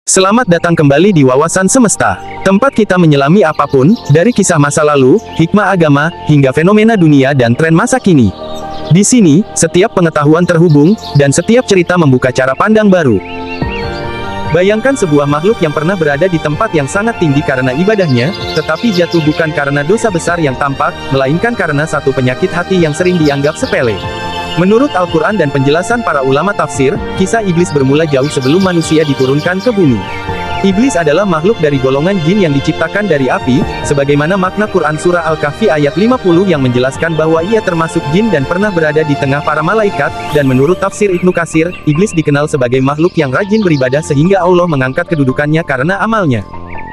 Selamat datang kembali di Wawasan Semesta, tempat kita menyelami apapun, dari kisah masa lalu, hikmah agama, hingga fenomena dunia dan tren masa kini. Di sini, setiap pengetahuan terhubung, dan setiap cerita membuka cara pandang baru. Bayangkan sebuah makhluk yang pernah berada di tempat yang sangat tinggi karena ibadahnya, tetapi jatuh bukan karena dosa besar yang tampak, melainkan karena satu penyakit hati yang sering dianggap sepele. Menurut Al-Quran dan penjelasan para ulama tafsir, kisah iblis bermula jauh sebelum manusia diturunkan ke bumi. Iblis adalah makhluk dari golongan jin yang diciptakan dari api, sebagaimana makna Quran Surah Al-Kahfi ayat 50 yang menjelaskan bahwa ia termasuk jin dan pernah berada di tengah para malaikat, dan menurut tafsir Ibnu Katsir, iblis dikenal sebagai makhluk yang rajin beribadah sehingga Allah mengangkat kedudukannya karena amalnya.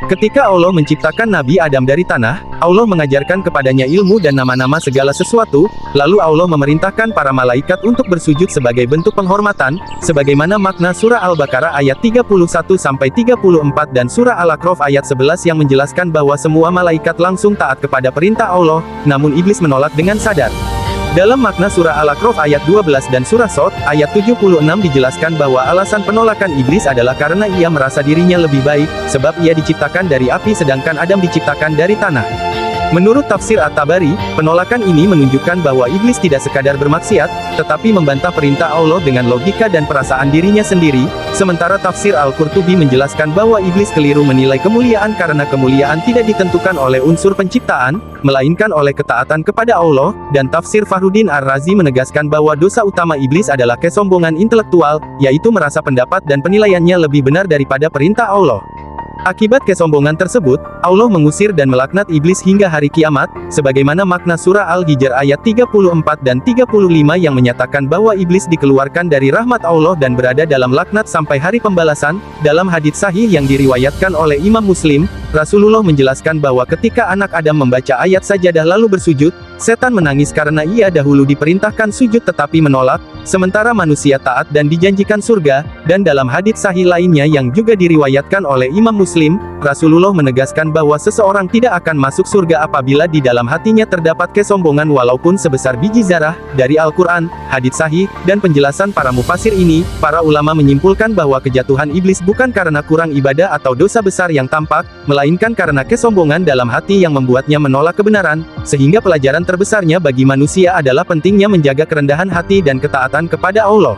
Ketika Allah menciptakan Nabi Adam dari tanah, Allah mengajarkan kepadanya ilmu dan nama-nama segala sesuatu, lalu Allah memerintahkan para malaikat untuk bersujud sebagai bentuk penghormatan, sebagaimana makna surah Al-Baqarah ayat 31-34 dan surah Al-A'raf ayat 11 yang menjelaskan bahwa semua malaikat langsung taat kepada perintah Allah, namun iblis menolak dengan sadar. Dalam makna surah Al-A'raf ayat 12 dan surah Shad ayat 76 dijelaskan bahwa alasan penolakan iblis adalah karena ia merasa dirinya lebih baik, sebab ia diciptakan dari api sedangkan Adam diciptakan dari tanah. Menurut tafsir At-Tabari, penolakan ini menunjukkan bahwa iblis tidak sekadar bermaksiat, tetapi membantah perintah Allah dengan logika dan perasaan dirinya sendiri, sementara tafsir Al-Qurtubi menjelaskan bahwa iblis keliru menilai kemuliaan karena kemuliaan tidak ditentukan oleh unsur penciptaan, melainkan oleh ketaatan kepada Allah, dan tafsir Fakhruddin Ar-Razi menegaskan bahwa dosa utama iblis adalah kesombongan intelektual, yaitu merasa pendapat dan penilaiannya lebih benar daripada perintah Allah. Akibat kesombongan tersebut, Allah mengusir dan melaknat iblis hingga hari kiamat, sebagaimana makna surah Al-Hijr ayat 34 dan 35 yang menyatakan bahwa iblis dikeluarkan dari rahmat Allah dan berada dalam laknat sampai hari pembalasan. Dalam hadits sahih yang diriwayatkan oleh Imam Muslim, Rasulullah menjelaskan bahwa ketika anak Adam membaca ayat sajadah lalu bersujud, setan menangis karena ia dahulu diperintahkan sujud tetapi menolak, sementara manusia taat dan dijanjikan surga. Dan dalam hadits sahih lainnya yang juga diriwayatkan oleh Imam Muslim, Rasulullah menegaskan bahwa seseorang tidak akan masuk surga apabila di dalam hatinya terdapat kesombongan walaupun sebesar biji zarah. Dari Al-Quran, hadits sahih, dan penjelasan para mufasir ini, para ulama menyimpulkan bahwa kejatuhan iblis bukan karena kurang ibadah atau dosa besar yang tampak, melainkan karena kesombongan dalam hati yang membuatnya menolak kebenaran, sehingga pelajaran terbesarnya bagi manusia adalah pentingnya menjaga kerendahan hati dan ketaatan kepada Allah.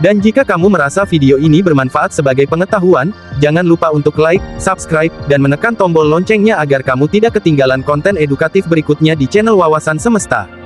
Dan jika kamu merasa video ini bermanfaat sebagai pengetahuan, jangan lupa untuk like, subscribe, dan menekan tombol loncengnya agar kamu tidak ketinggalan konten edukatif berikutnya di channel Wawasan Semesta.